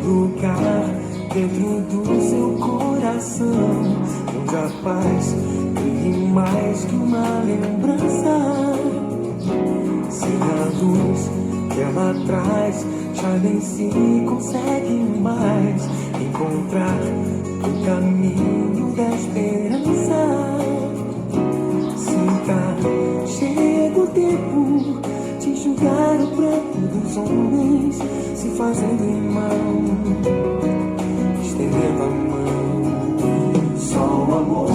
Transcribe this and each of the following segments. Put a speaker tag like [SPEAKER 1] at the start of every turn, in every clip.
[SPEAKER 1] lugar dentro do seu coração, onde a paz brilhe mais que uma lembrança. Sem a luz que ela traz, já nem se consegue mais encontrar o caminho da esperança. Sinta, chega o tempo de enxugar o pranto dos homens, se fazendo irmão, estendendo a mão. Só o amor,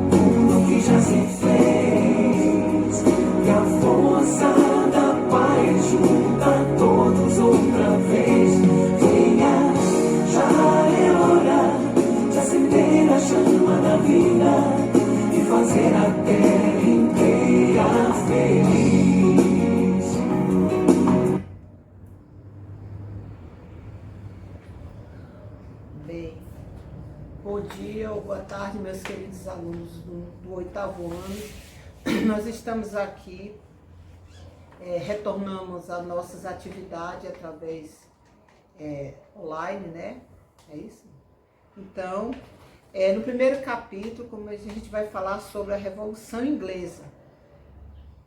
[SPEAKER 1] tudo que já se fez, e a força da paz junta todos outra vez. Venha, já é hora de acender a chama da vida e fazer a terra inteira feliz.
[SPEAKER 2] Bem, bom dia ou boa tarde, meus queridos alunos do 8º ano. Nós estamos aqui, retornamos às nossas atividades através online, né? É isso? Então, no primeiro capítulo, como a gente vai falar sobre a Revolução Inglesa.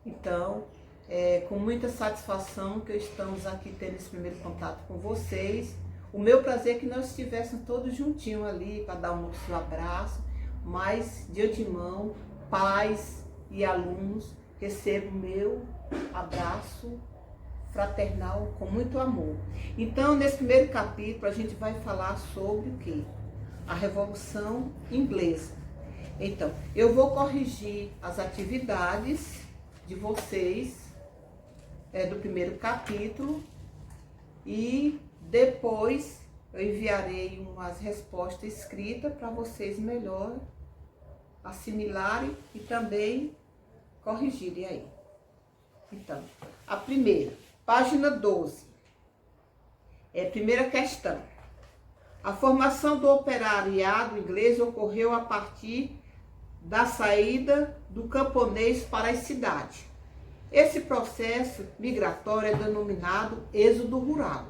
[SPEAKER 2] Então, com muita satisfação que estamos aqui tendo esse primeiro contato com vocês. O meu prazer é que nós estivéssemos todos juntinhos ali para dar um seu abraço, mas de antemão, pais e alunos, recebo meu abraço fraternal com muito amor. Então, nesse primeiro capítulo, a gente vai falar sobre o quê? A Revolução Inglesa. Então, eu vou corrigir as atividades de vocês do primeiro capítulo e depois eu enviarei umas respostas escritas para vocês melhor assimilarem e também corrigirem aí. Então, a primeira, página 12, primeira questão. A formação do operariado inglês ocorreu a partir da saída do camponês para as cidades. Esse processo migratório é denominado êxodo rural.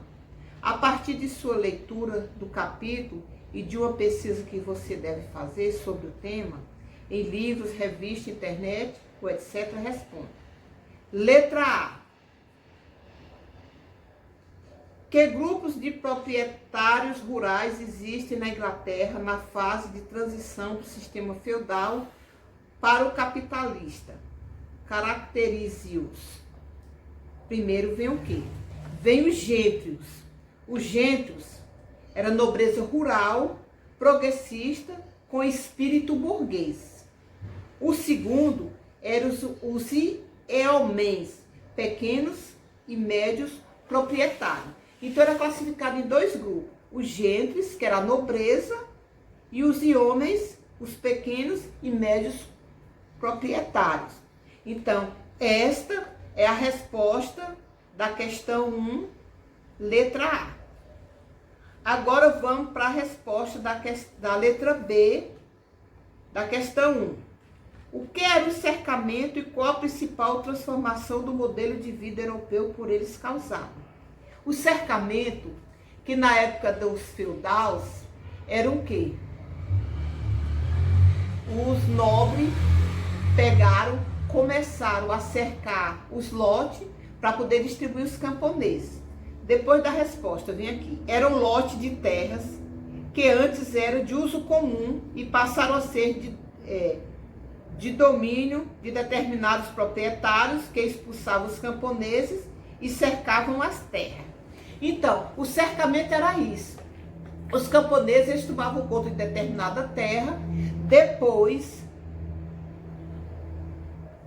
[SPEAKER 2] A partir de sua leitura do capítulo e de uma pesquisa que você deve fazer sobre o tema, em livros, revistas, internet, ou etc., responda. Letra A. Que grupos de proprietários rurais existem na Inglaterra na fase de transição do sistema feudal para o capitalista? Caracterize-os. Primeiro vem o quê? Vem os gêntrios. Os gêntrios era nobreza rural, progressista, com espírito burguês. O segundo eram os yeomen, pequenos e médios proprietários. Então, era classificado em dois grupos. Os gentes, que era a nobreza, e os yeomens, os pequenos e médios proprietários. Então, esta é a resposta da questão 1, letra A. Agora, vamos para a resposta da letra B, da questão 1. O que era o cercamento e qual a principal transformação do modelo de vida europeu por eles causado? O cercamento, que na época dos feudais, era o quê? Os nobres começaram a cercar os lotes para poder distribuir os camponeses. Depois da resposta, vem aqui. Eram lotes de terras que antes eram de uso comum e passaram a ser de domínio de determinados proprietários que expulsavam os camponeses e cercavam as terras. Então, o cercamento era isso. Os camponeses eles tomavam conta de determinada terra, depois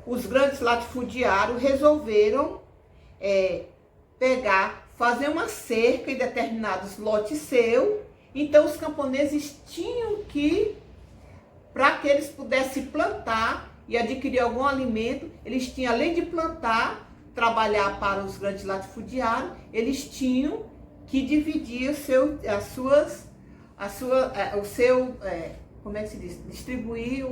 [SPEAKER 2] os grandes latifundiários resolveram fazer uma cerca em determinados lotes seus. Então, os camponeses tinham que, para que eles pudessem plantar e adquirir algum alimento, eles tinham, além de plantar, trabalhar para os grandes latifundiários, eles tinham que dividir distribuir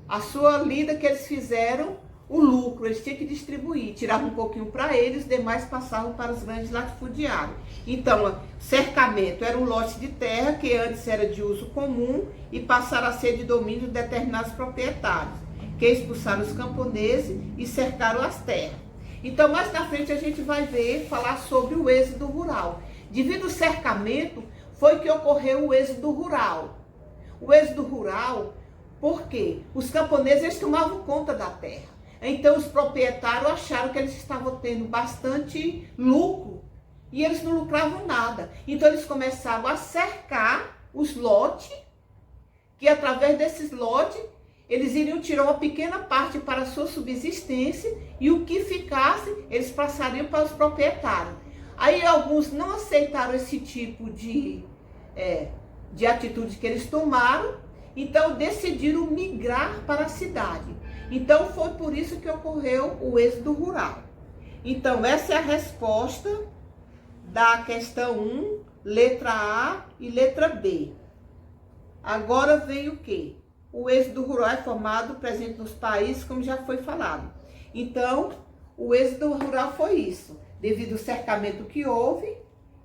[SPEAKER 2] a sua lida que eles fizeram o lucro, eles tinham que distribuir, tiravam um pouquinho para eles, os demais passavam para os grandes latifundiários. Então, cercamento era um lote de terra que antes era de uso comum e passaram a ser de domínio de determinados proprietários, que expulsaram os camponeses e cercaram as terras. Então, mais na frente a gente vai falar sobre o êxodo rural. Devido ao cercamento, foi que ocorreu o êxodo rural. O êxodo rural, por quê? Os camponeses eles tomavam conta da terra. Então os proprietários acharam que eles estavam tendo bastante lucro e eles não lucravam nada. Então eles começaram a cercar os lotes, que através desses lotes eles iriam tirar uma pequena parte para a sua subsistência e o que ficasse eles passariam para os proprietários. Aí alguns não aceitaram esse tipo de atitude que eles tomaram, então decidiram migrar para a cidade. Então foi por isso que ocorreu o êxodo rural. Então essa é a resposta da questão 1, letra A e letra B. Agora vem o quê? O êxodo rural é formado presente nos países, como já foi falado. Então o êxodo rural foi isso. Devido ao cercamento que houve,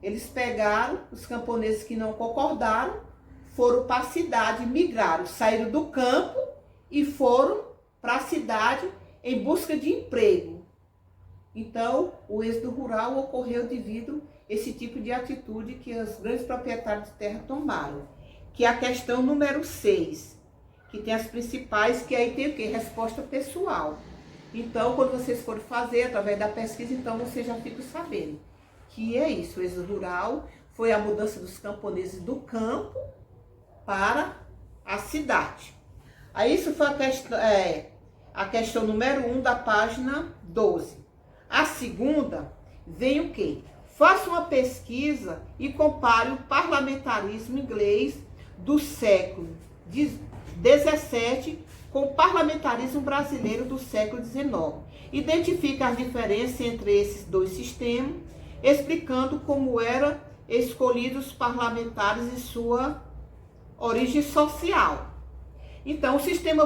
[SPEAKER 2] eles pegaram os camponeses que não concordaram, foram para a cidade, migraram, saíram do campo e foram para a cidade em busca de emprego. Então, o êxodo rural ocorreu devido a esse tipo de atitude que os grandes proprietários de terra tomaram. Que é a questão número 6, que tem as principais, que aí tem o quê? Resposta pessoal. Então, quando vocês forem fazer, através da pesquisa, então vocês já ficam sabendo que é isso. O êxodo rural foi a mudança dos camponeses do campo para a cidade. Aí isso foi a questão número 1 da página 12. A segunda vem o quê? Faça uma pesquisa e compare o parlamentarismo inglês do século XVII com o parlamentarismo brasileiro do século XIX. Identifique as diferenças entre esses dois sistemas, explicando como eram escolhidos os parlamentares e sua origem social. Então, o sistema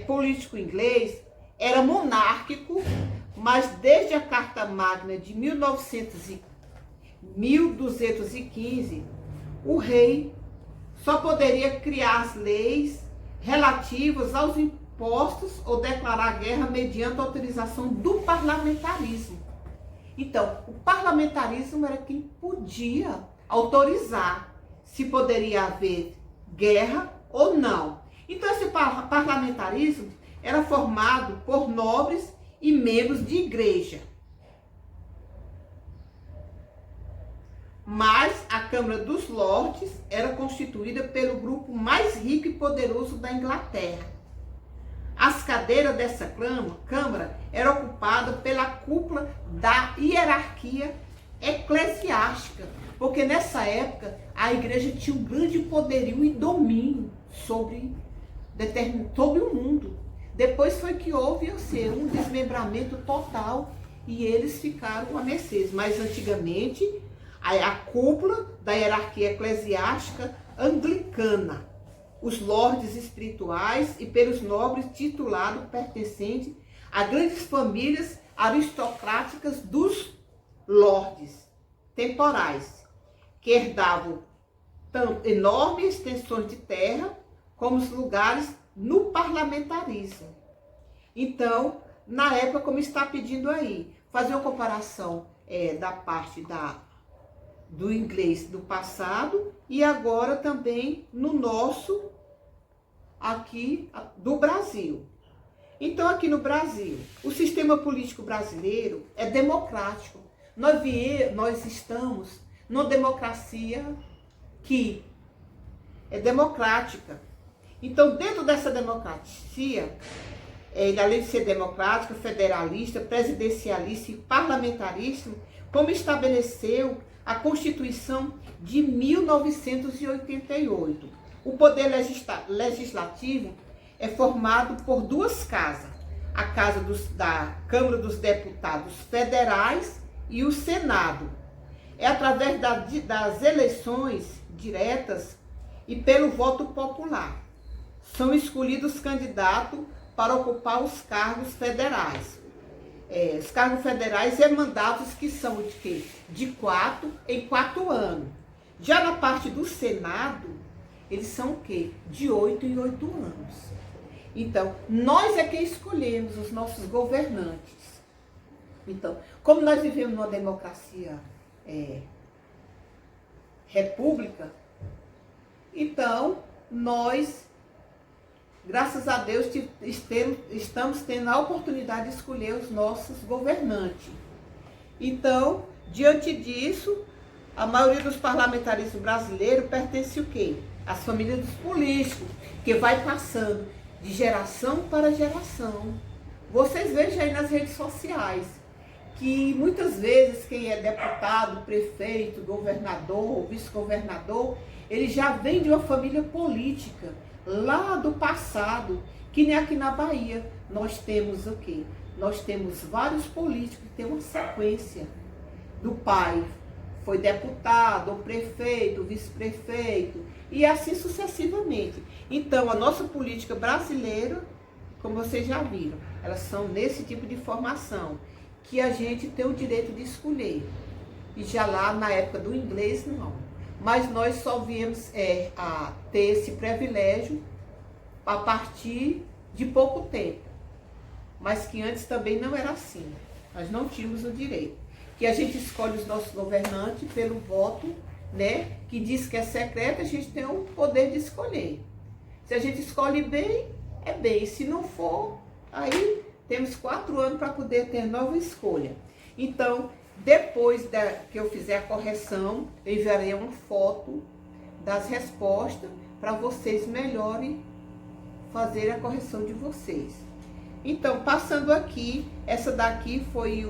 [SPEAKER 2] político inglês era monárquico, mas desde a Carta Magna de 1215, o rei só poderia criar as leis relativas aos impostos ou declarar guerra mediante autorização do parlamentarismo. Então, o parlamentarismo era quem podia autorizar se poderia haver guerra ou não. Então, esse parlamentarismo era formado por nobres e membros de igreja. Mas a Câmara dos Lordes era constituída pelo grupo mais rico e poderoso da Inglaterra. As cadeiras dessa Câmara eram ocupadas pela cúpula da hierarquia eclesiástica, porque nessa época a igreja tinha um grande poderio e domínio sobre o mundo. Depois foi que houve um desmembramento total e eles ficaram a mercê. Mas antigamente a cúpula da hierarquia eclesiástica anglicana, os lordes espirituais e pelos nobres titulados pertencentes a grandes famílias aristocráticas dos lordes temporais, que herdavam tanto enormes extensões de terra como os lugares no parlamentarismo. Então, na época, como está pedindo aí, fazer uma comparação da parte do inglês do passado e agora também no nosso, aqui do Brasil. Então, aqui no Brasil, o sistema político brasileiro é democrático. Nós estamos numa democracia que é democrática. Então, dentro dessa democracia, ele, além de ser democrático, federalista, presidencialista e parlamentarista, como estabeleceu a Constituição de 1988. O poder legislativo é formado por duas casas, a Casa da Câmara dos Deputados Federais e o Senado. É através das eleições diretas e pelo voto popular. São escolhidos candidatos para ocupar os cargos federais. Os cargos federais é mandatos que são de quê? De 4 em 4 anos. Já na parte do Senado, eles são o quê? De 8 em 8 anos. Então, nós é que escolhemos os nossos governantes. Então, como nós vivemos numa democracia república, então nós, graças a Deus, estamos tendo a oportunidade de escolher os nossos governantes. Então, diante disso, a maioria dos parlamentares brasileiros pertence o quê? Às famílias dos políticos, que vai passando de geração para geração. Vocês vejam aí nas redes sociais que muitas vezes quem é deputado, prefeito, governador, vice-governador, ele já vem de uma família política, lá do passado, que nem aqui na Bahia. Nós temos o quê? Nós temos vários políticos que têm uma sequência do pai. Foi deputado, ou prefeito, vice-prefeito, e assim sucessivamente. Então, a nossa política brasileira, como vocês já viram, elas são nesse tipo de formação, que a gente tem o direito de escolher. E já lá, na época do inglês, não. Mas nós só viemos a ter esse privilégio a partir de pouco tempo. Mas que antes também não era assim. Nós não tínhamos o direito. Que a gente escolhe os nossos governantes pelo voto, né? Que diz que é secreto, a gente tem o poder de escolher. Se a gente escolhe bem, é bem. Se não for, aí temos 4 anos para poder ter nova escolha. Então, depois que eu fizer a correção, eu enviarei uma foto das respostas para vocês melhorem fazer a correção de vocês. Então, passando aqui, essa daqui foi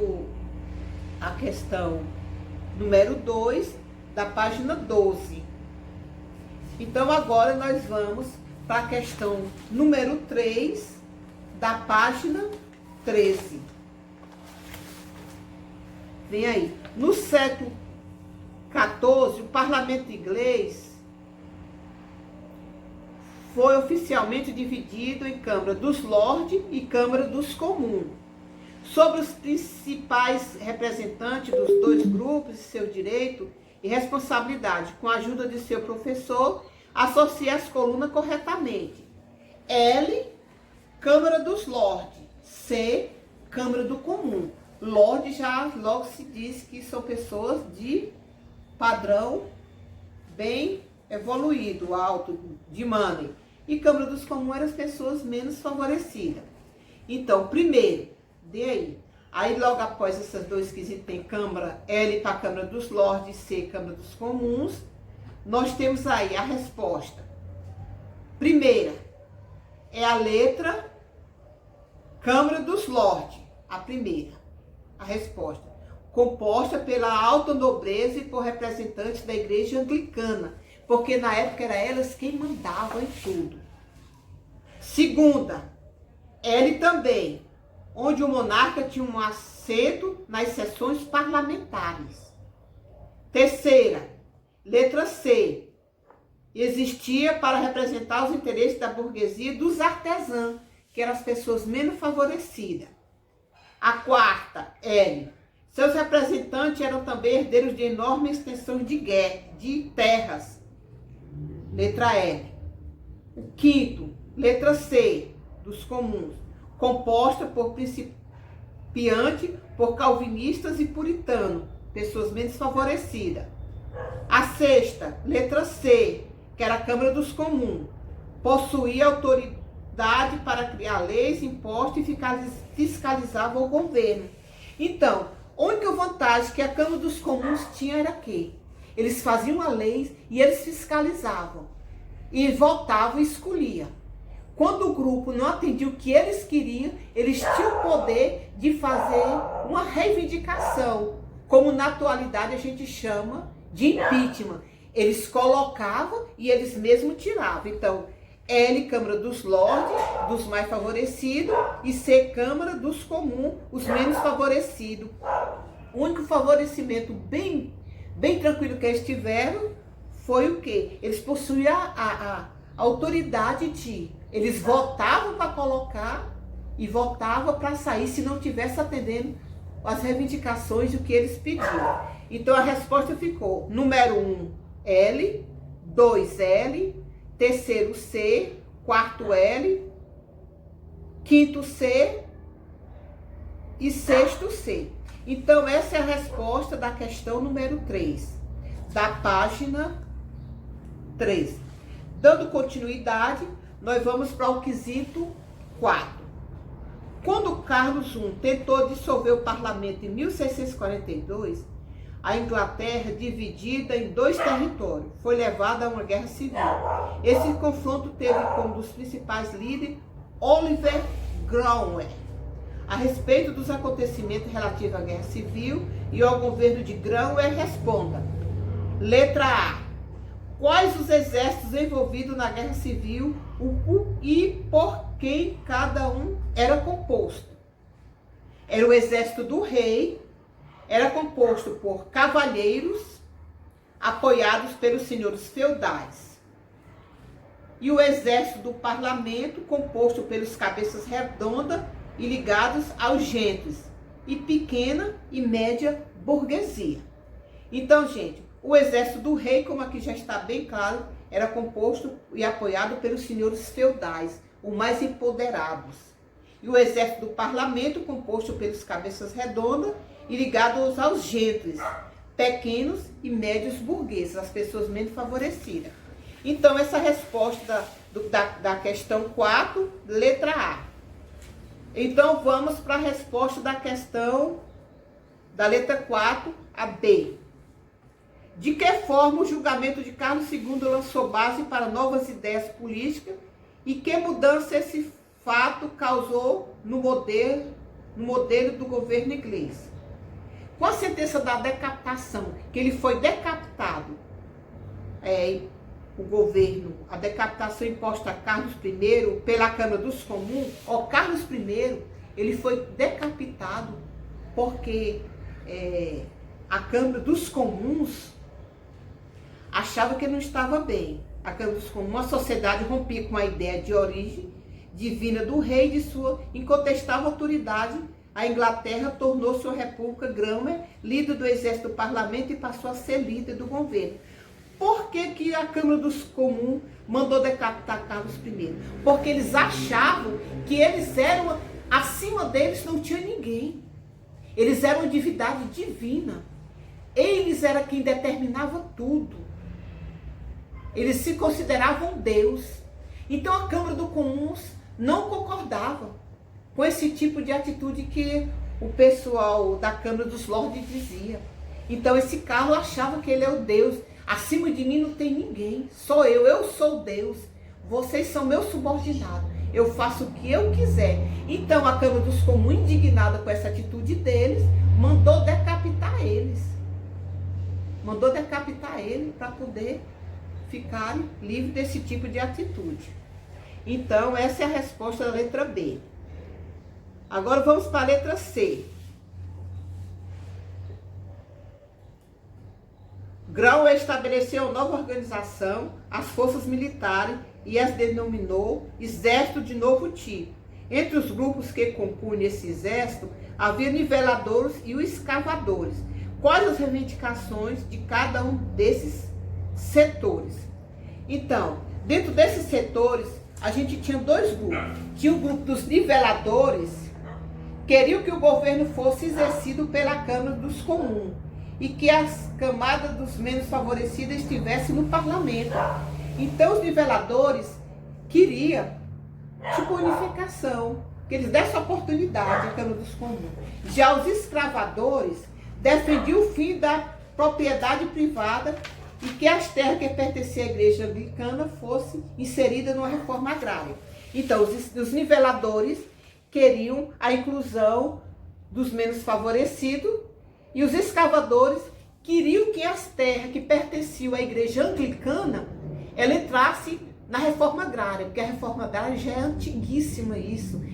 [SPEAKER 2] a questão número 2, da página 12. Então, agora nós vamos para a questão número 3, da página 13. Vem aí. No século XIV, o parlamento inglês foi oficialmente dividido em Câmara dos Lordes e Câmara dos Comuns. Sobre os principais representantes dos 2 grupos e seu direito e responsabilidade, com a ajuda de seu professor, associe as colunas corretamente. L, Câmara dos Lordes. C, Câmara do Comum. Lorde já logo se diz que são pessoas de padrão bem evoluído, alto, de money. E Câmara dos Comuns eram as pessoas menos favorecidas. Então, primeiro, aí logo após essas 2 quesitos tem Câmara L para a Câmara dos Lordes, C, Câmara dos Comuns. Nós temos aí a resposta. Primeira, é a letra Câmara dos Lordes, a primeira, a resposta, composta pela alta nobreza e por representantes da igreja anglicana, porque na época era elas quem mandavam em tudo. Segunda, L também, onde o monarca tinha um assento nas sessões parlamentares. Terceira, letra C, existia para representar os interesses da burguesia e dos artesãos, que eram as pessoas menos favorecidas. A quarta, L. Seus representantes eram também herdeiros de enormes extensões de terras. Letra L. O quinto, letra C, dos comuns, composta por principiantes, por calvinistas e puritanos, pessoas menos favorecidas. A sexta, letra C, que era a Câmara dos Comuns, possuía autoridade para criar leis, impostos e fiscalizava o governo. Então, a única vantagem que a Câmara dos Comuns tinha era que eles faziam a lei e eles fiscalizavam. E votavam e escolhiam. Quando o grupo não atendia o que eles queriam, eles tinham o poder de fazer uma reivindicação, como na atualidade a gente chama de impeachment. Eles colocavam e eles mesmos tiravam. Então, L, Câmara dos Lordes, dos mais favorecidos, e C, Câmara dos Comuns, os menos favorecidos. O único favorecimento bem tranquilo que eles tiveram foi o quê? Eles possuíam a autoridade de... Eles votavam para colocar e votava para sair se não tivesse atendendo as reivindicações do que eles pediam. Então a resposta ficou: número 1, L, 2, L, terceiro C, quarto L, quinto C e sexto C. Então essa é a resposta da questão número 3, da página 13. Dando continuidade, nós vamos para o quesito 4. Quando Carlos I tentou dissolver o parlamento em 1642, a Inglaterra, dividida em 2 territórios, foi levada a uma guerra civil. Esse confronto teve como dos principais líderes Oliver Cromwell. A respeito dos acontecimentos relativos à guerra civil e ao governo de Cromwell, responda. Letra A. Quais os exércitos envolvidos na guerra civil e por quem cada um era composto? Era o exército do rei, era composto por cavalheiros apoiados pelos senhores feudais. E o exército do parlamento, composto pelos cabeças redondas e ligados aos gentes, e pequena e média burguesia. Então, gente, o exército do rei, como aqui já está bem claro, era composto e apoiado pelos senhores feudais, os mais empoderados. E o exército do parlamento, composto pelos cabeças redondas e ligados aos gentes, pequenos e médios burgueses, as pessoas menos favorecidas. Então, essa resposta da questão 4, letra A. Então, vamos para a resposta da questão da letra 4, a B. De que forma o julgamento de Carlos II lançou base para novas ideias políticas e que mudança esse fato causou no modelo do governo inglês? Com a sentença da decapitação, que ele foi decapitado, o governo, a decapitação imposta a Carlos I pela Câmara dos Comuns, Carlos I, ele foi decapitado porque a Câmara dos Comuns achava que não estava bem. A Câmara dos Comuns, a sociedade rompia com a ideia de origem divina do rei e de sua incontestável autoridade. A Inglaterra tornou-se uma república. Cromwell, líder do exército do parlamento, e passou a ser líder do governo. Por que a Câmara dos Comuns mandou decapitar Carlos I? Porque eles achavam que eles eram, acima deles não tinha ninguém. Eles eram uma divindade divina. Eles eram quem determinava tudo. Eles se consideravam Deus. Então a Câmara dos Comuns não concordava com esse tipo de atitude que o pessoal da Câmara dos Lordes dizia. Então esse Carlos achava que ele é o Deus. Acima de mim não tem ninguém, sou eu sou Deus, vocês são meus subordinados, eu faço o que eu quiser. Então a Câmara dos Comuns, indignada com essa atitude deles, mandou decapitar eles. Mandou decapitar eles para poder ficarem livres desse tipo de atitude. Então essa é a resposta da letra B. Agora vamos para a letra C. Cromwell estabeleceu uma nova organização, as forças militares, e as denominou exército de novo tipo. Entre os grupos que compunham esse exército, havia niveladores e os escavadores. Quais as reivindicações de cada um desses setores? Então, dentro desses setores, a gente tinha 2 grupos. Tinha o grupo dos niveladores, queriam que o governo fosse exercido pela Câmara dos Comuns e que as camadas dos menos favorecidas estivessem no parlamento. Então os niveladores queriam unificação, que eles dessem oportunidade à Câmara dos Comuns. Já os escravadores defendiam o fim da propriedade privada e que as terras que pertenciam à igreja anglicana fossem inseridas numa reforma agrária. Então os niveladores queriam a inclusão dos menos favorecidos, e os escavadores queriam que as terras que pertenciam à igreja anglicana, ela entrasse na reforma agrária, porque a reforma agrária já é antiguíssima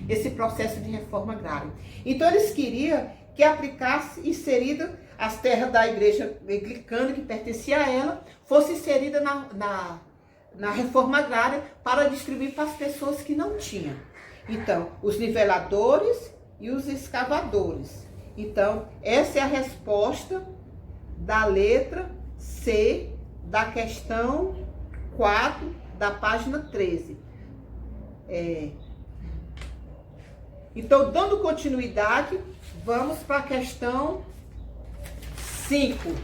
[SPEAKER 2] esse processo de reforma agrária. Então eles queriam que aplicasse, inserida as terras da igreja anglicana que pertencia a ela, fosse inserida na reforma agrária para distribuir para as pessoas que não tinham. Então, os niveladores e os escavadores. Então, essa é a resposta da letra C da questão 4 da página 13. Então, dando continuidade, vamos para a questão 5.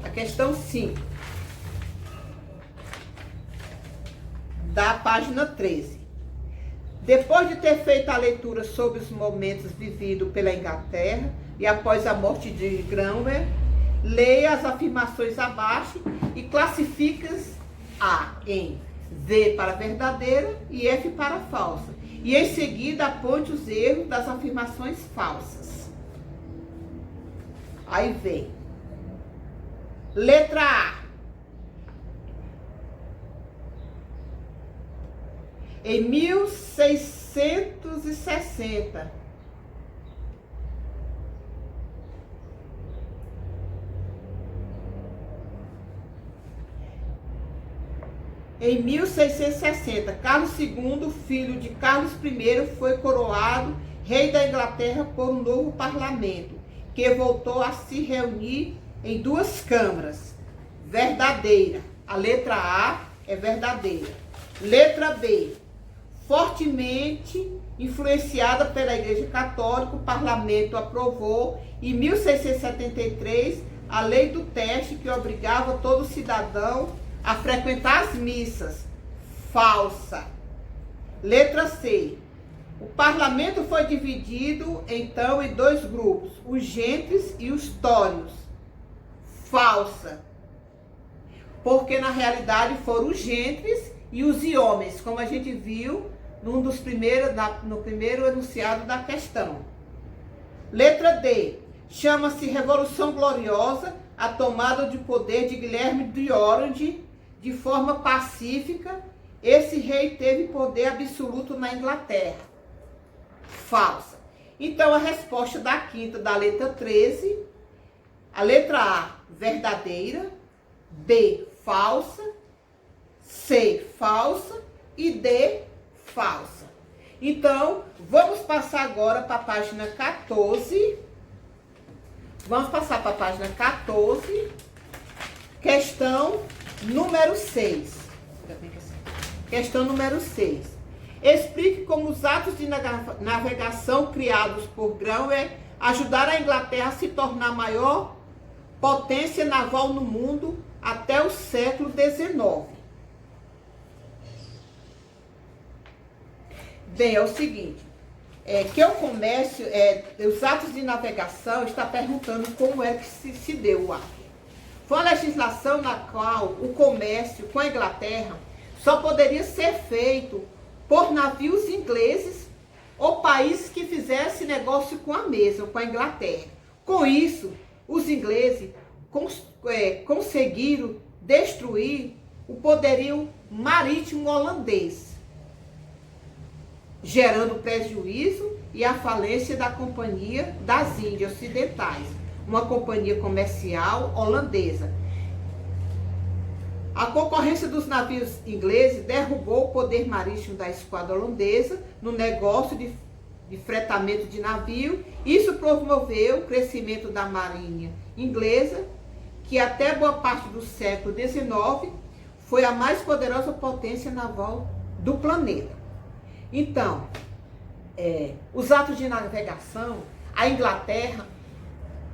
[SPEAKER 2] A questão 5 da página 13. Depois de ter feito a leitura sobre os momentos vividos pela Inglaterra e após a morte de Cromwell, leia as afirmações abaixo e classifique-as em V para verdadeira e F para falsa. E em seguida aponte os erros das afirmações falsas. Aí vem. Letra A. Em 1660, Carlos II, filho de Carlos I, foi coroado rei da Inglaterra por um novo parlamento, que voltou a se reunir em 2 câmaras. Verdadeira. A letra A é verdadeira. Letra B. Fortemente influenciada pela Igreja Católica, o parlamento aprovou em 1673 a lei do teste que obrigava todo cidadão a frequentar as missas. Falsa. Letra C. O parlamento foi dividido então em 2 grupos, os gentes e os tórios. Falsa. Porque na realidade foram os gentes e os homens, como a gente viu no primeiro enunciado da questão. Letra D. Chama-se Revolução Gloriosa a tomada de poder de Guilherme de Orange de forma pacífica. Esse rei teve poder absoluto na Inglaterra. Falsa. Então a resposta da quinta da letra 13, a letra A, verdadeira, B, falsa, C, falsa e D, falsa. Então, vamos passar agora para a página 14. Vamos passar para a página 14, questão número 6. Questão número 6. Explique como os atos de navegação criados por Cromwell ajudaram a Inglaterra a se tornar a maior potência naval no mundo até o século XIX. Bem, é o seguinte, que o comércio, os atos de navegação, está perguntando como é que se deu o ato. Foi uma legislação na qual o comércio com a Inglaterra só poderia ser feito por navios ingleses ou países que fizessem negócio com a mesma, com a Inglaterra. Com isso, os ingleses conseguiram destruir o poderio marítimo holandês, gerando prejuízo e a falência da Companhia das Índias Ocidentais, uma companhia comercial holandesa. A concorrência dos navios ingleses derrubou o poder marítimo da esquadra holandesa no negócio de fretamento de navio. Isso promoveu o crescimento da marinha inglesa, que até boa parte do século XIX foi a mais poderosa potência naval do planeta. Então, os atos de navegação, a Inglaterra,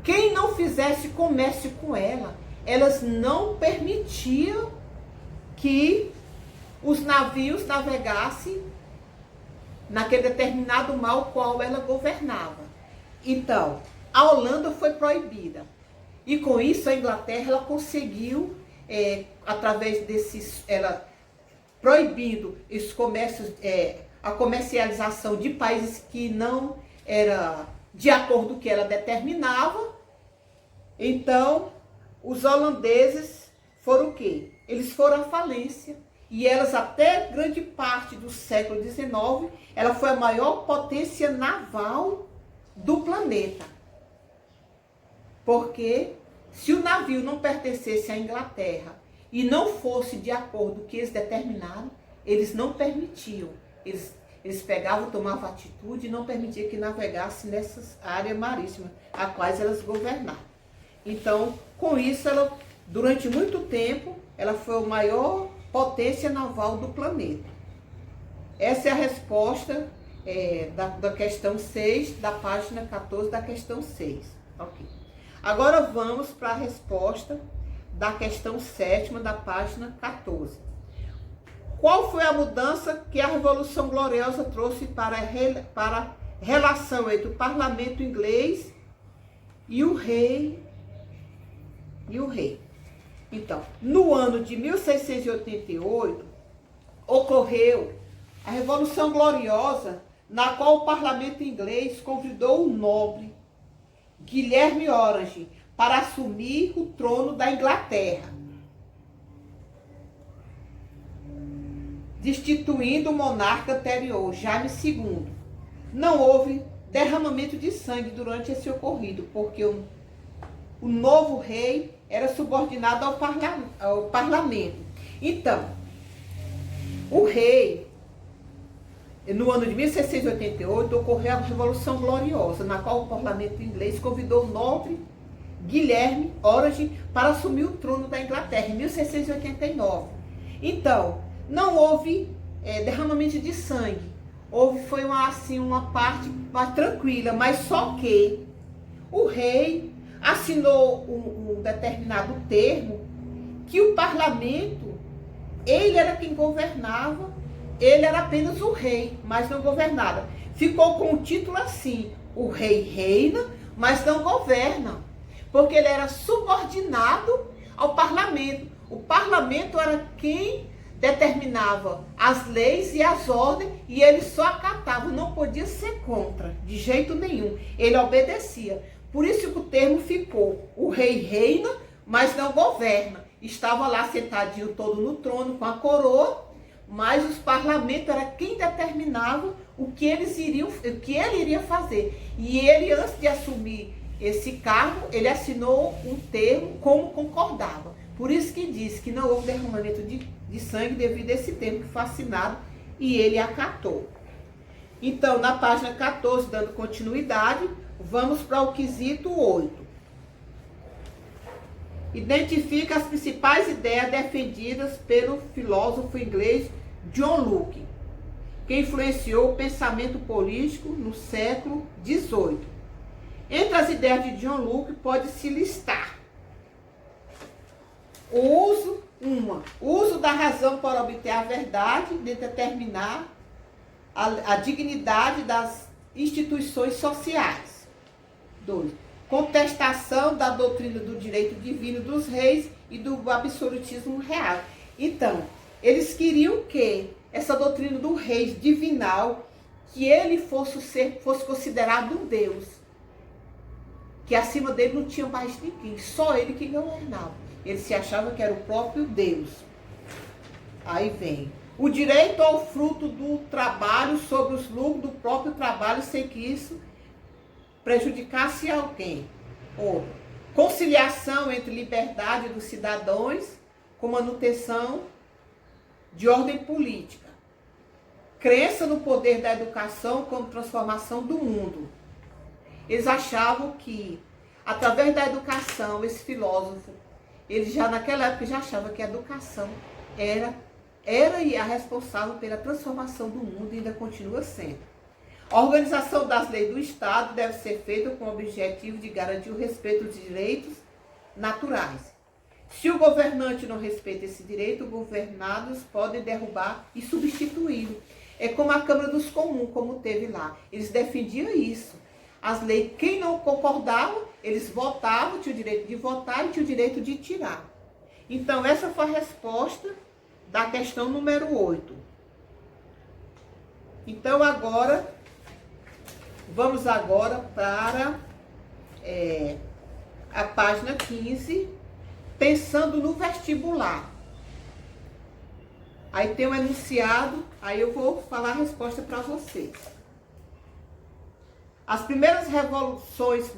[SPEAKER 2] quem não fizesse comércio com ela, elas não permitiam que os navios navegassem naquele determinado mar qual ela governava. Então, a Holanda foi proibida. E com isso a Inglaterra ela conseguiu, através ela proibindo os comércios, a comercialização de países que não era de acordo com o que ela determinava. Então, os holandeses foram o quê? Eles foram à falência. E elas, até grande parte do século XIX, ela foi a maior potência naval do planeta. Porque se o navio não pertencesse à Inglaterra e não fosse de acordo com o que eles determinaram, eles não permitiam. Eles pegavam, tomavam atitude e não permitiam que navegasse nessas áreas marítimas, a quais elas governavam. Então, com isso, ela, durante muito tempo, ela foi a maior potência naval do planeta. Essa é a resposta da questão 6, da página 14 da questão 6. Ok. Agora vamos para a resposta da questão 7ª da página 14. Qual foi a mudança que a Revolução Gloriosa trouxe para a relação entre o parlamento inglês e o rei? Então, no ano de 1688, ocorreu a Revolução Gloriosa, na qual o parlamento inglês convidou o nobre Guilherme Orange para assumir o trono da Inglaterra, destituindo o monarca anterior, Jaime II. Não houve derramamento de sangue durante esse ocorrido, porque o novo rei era subordinado ao parlamento. Então, o rei, no ano de 1688, ocorreu a Revolução Gloriosa, na qual o parlamento inglês convidou o nobre Guilherme Orange para assumir o trono da Inglaterra, em 1689. Então, não houve derramamento de sangue. Foi uma parte mais tranquila, mas só que o rei assinou um determinado termo que o parlamento, ele era quem governava, ele era apenas o rei, mas não governava. Ficou com o título assim: o rei reina, mas não governa, porque ele era subordinado ao parlamento. O parlamento era quem determinava as leis e as ordens, e ele só acatava, não podia ser contra, de jeito nenhum. Ele obedecia. Por isso que o termo ficou: o rei reina, mas não governa. Estava lá sentadinho todo no trono com a coroa, mas os parlamentos era quem determinava o que ele iria fazer. E ele, antes de assumir esse cargo, ele assinou um termo como concordava. Por isso que diz que não houve derramamento de sangue devido a esse termo que foi assinado, e ele acatou. Então, na página 14, dando continuidade, vamos para o quesito 8. Identifica as principais ideias defendidas pelo filósofo inglês John Locke, que influenciou o pensamento político no século XVIII. Entre as ideias de John Locke pode-se listar o uso da razão para obter a verdade, de determinar a dignidade das instituições sociais. 2. Contestação da doutrina do direito divino dos reis e do absolutismo real. Então, eles queriam que essa doutrina do rei divinal, que ele fosse considerado um Deus, que acima dele não tinha mais ninguém, só ele que governava. Ele se achava que era o próprio Deus. Aí vem o direito ao fruto do trabalho sobre os lucros do próprio trabalho, sem que isso prejudicasse alguém. Outro, conciliação entre liberdade dos cidadãos com manutenção de ordem política. Crença no poder da educação como transformação do mundo. Eles achavam que, através da educação, esse filósofo, ele já naquela época já achava que a educação era a responsável pela transformação do mundo e ainda continua sendo. A organização das leis do Estado deve ser feita com o objetivo de garantir o respeito dos direitos naturais. Se o governante não respeita esse direito, os governados podem derrubar e substituí-lo. É como a Câmara dos Comuns, como teve lá. Eles defendiam isso. As leis, quem não concordava, eles votavam, tinha o direito de votar e tinha o direito de tirar. Então, essa foi a resposta da questão número 8. Então, vamos agora para a página 15, pensando no vestibular. Aí tem um enunciado, aí eu vou falar a resposta para vocês. As primeiras revoluções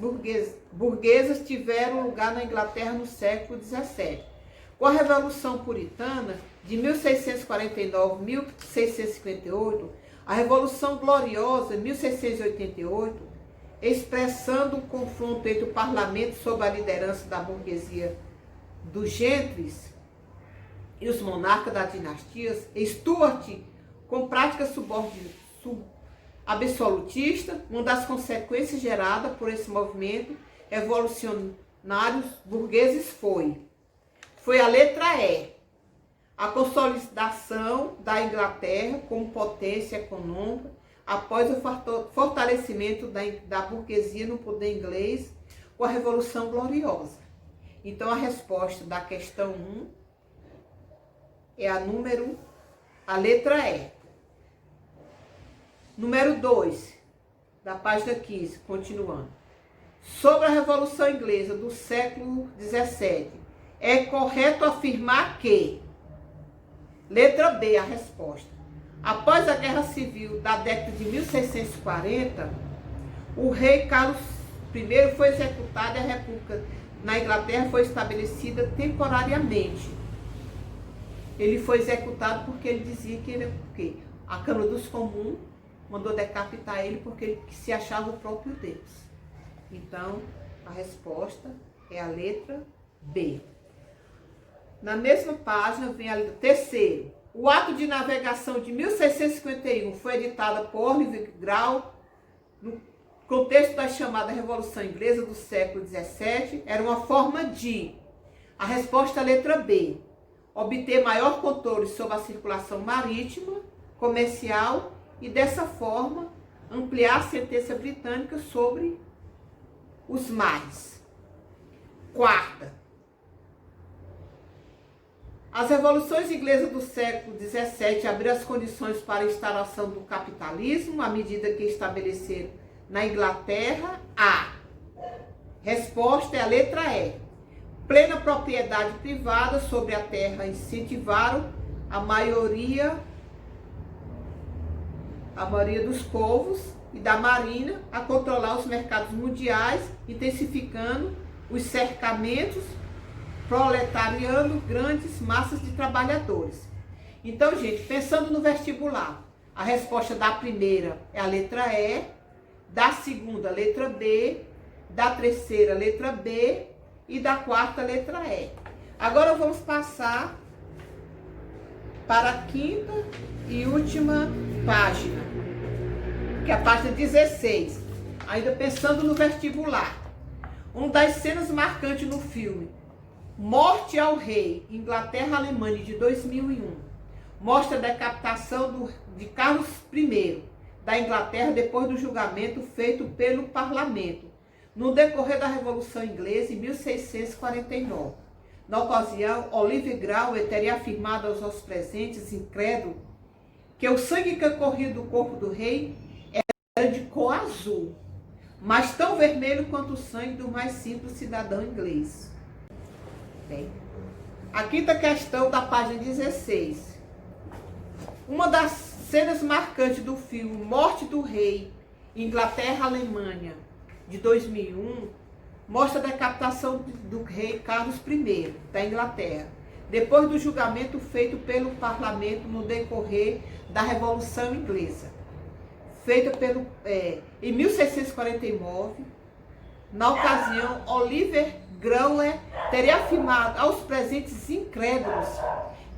[SPEAKER 2] burguesas tiveram lugar na Inglaterra no século XVII, Com a Revolução Puritana, de 1649 a 1658, a Revolução Gloriosa, 1688, expressando o confronto entre o parlamento sob a liderança da burguesia dos gentes e os monarcas das dinastias, Stuart, com prática absolutista, uma das consequências geradas por esse movimento revolucionários burgueses foi a letra E, a consolidação da Inglaterra como potência econômica após o fortalecimento da burguesia no poder inglês com a Revolução Gloriosa. Então, a resposta da questão 1 é a letra E. Número 2, da página 15, continuando. Sobre a Revolução Inglesa do século XVII, é correto afirmar que... Letra B, a resposta. Após a Guerra Civil da década de 1640, o rei Carlos I foi executado e a República na Inglaterra foi estabelecida temporariamente. Ele foi executado porque ele dizia que a Câmara dos Comuns mandou decapitar ele porque ele se achava o próprio Deus. Então, a resposta é a letra B. Na mesma página vem a letra terceiro. O ato de navegação de 1651 foi editado por Oliver Cromwell no contexto da chamada Revolução Inglesa do século XVII. Era uma forma de, a resposta é a letra B, obter maior controle sobre a circulação marítima, comercial e dessa forma ampliar a sentença britânica sobre os mares. Quarta, as revoluções inglesas do século XVII abriram as condições para a instalação do capitalismo à medida que estabeleceram na Inglaterra a resposta é a letra E. Plena propriedade privada sobre a terra incentivaram a maioria dos povos e da marinha a controlar os mercados mundiais, intensificando os cercamentos, proletariando grandes massas de trabalhadores. Então, gente, pensando no vestibular, a resposta da primeira é a letra E, da segunda, letra B, da terceira, letra B e da quarta, letra E. Agora vamos passar para a quinta e última página, que é a página 16. Ainda pensando no vestibular. Uma das cenas marcantes no filme Morte ao Rei, Inglaterra-Alemanha, de 2001, mostra a decapitação de Carlos I da Inglaterra depois do julgamento feito pelo parlamento, no decorrer da Revolução Inglesa em 1649. Na ocasião, Oliver Cromwell teria afirmado aos presentes, incrédulos, que o sangue que corria do corpo do rei era de cor azul, mas tão vermelho quanto o sangue do mais simples cidadão inglês. Bem, a quinta questão da página 16. Uma das cenas marcantes do filme Morte do Rei, Inglaterra-Alemanha, de 2001, mostra a decapitação do rei Carlos I da Inglaterra, depois do julgamento feito pelo parlamento no decorrer da Revolução Inglesa, feita em 1649. Na ocasião, Oliver Cromwell teria afirmado aos presentes incrédulos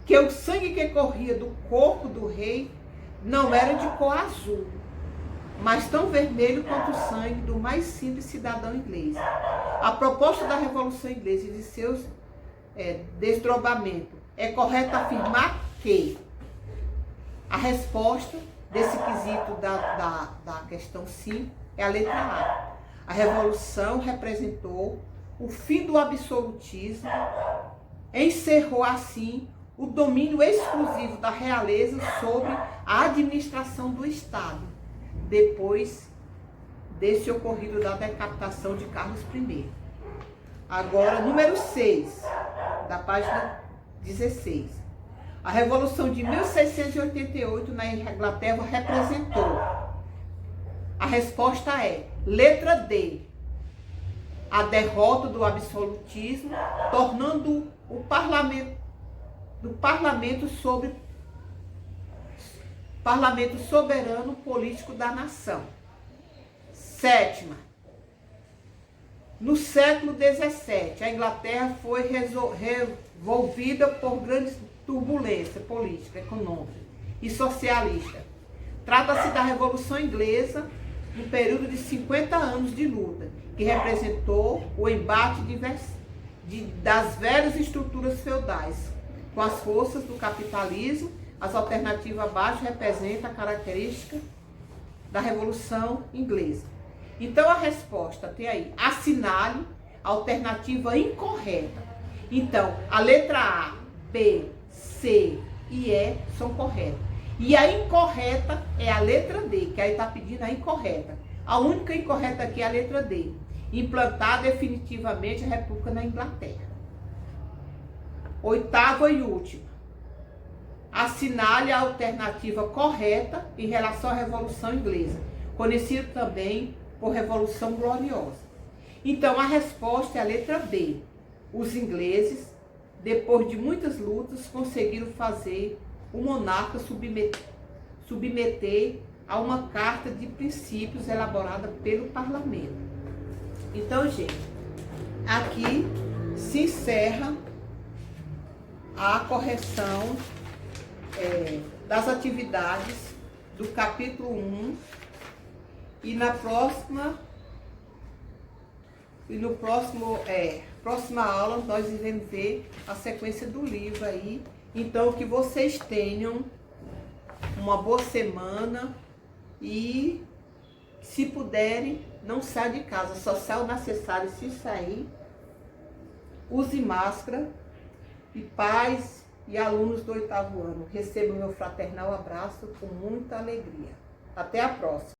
[SPEAKER 2] que o sangue que corria do corpo do rei não era de cor azul, mas tão vermelho quanto o sangue do mais simples cidadão inglês. A proposta da Revolução Inglesa e de seus desdobramentos, é correto afirmar que a resposta desse quesito da questão 5 é a letra A. A Revolução representou o fim do absolutismo, encerrou assim o domínio exclusivo da realeza sobre a administração do Estado, depois desse ocorrido da decapitação de Carlos I. Agora, número 6, da página 16. A Revolução de 1688 na Inglaterra representou. A resposta é letra D. A derrota do absolutismo, tornando o parlamento do Parlamento soberano político da nação. Sétima, no século XVII, a Inglaterra foi revolvida por grande turbulência política, econômica e socialista. Trata-se da Revolução Inglesa, um período de 50 anos de luta, que representou o embate das velhas estruturas feudais com as forças do capitalismo. As alternativas abaixo representam a característica da Revolução Inglesa. Então a resposta tem aí, assinale a alternativa incorreta. Então, a letra A, B, C e E são corretas. E a incorreta é a letra D, que aí está pedindo a incorreta. A única incorreta aqui é a letra D. Implantar definitivamente a República na Inglaterra. Oitava e última. Assinale a alternativa correta em relação à Revolução Inglesa, conhecida também por Revolução Gloriosa. Então, a resposta é a letra B. Os ingleses, depois de muitas lutas, conseguiram fazer o monarca submeter a uma carta de princípios elaborada pelo parlamento. Então, gente, aqui se encerra a correção das atividades do capítulo 1 e na próxima aula nós iremos ver a sequência do livro aí. Então, que vocês tenham uma boa semana e, se puderem, não saiam de casa, só saiam necessário. Se sair, use máscara. E pais e alunos do 8º ano, recebam meu fraternal abraço com muita alegria. Até a próxima.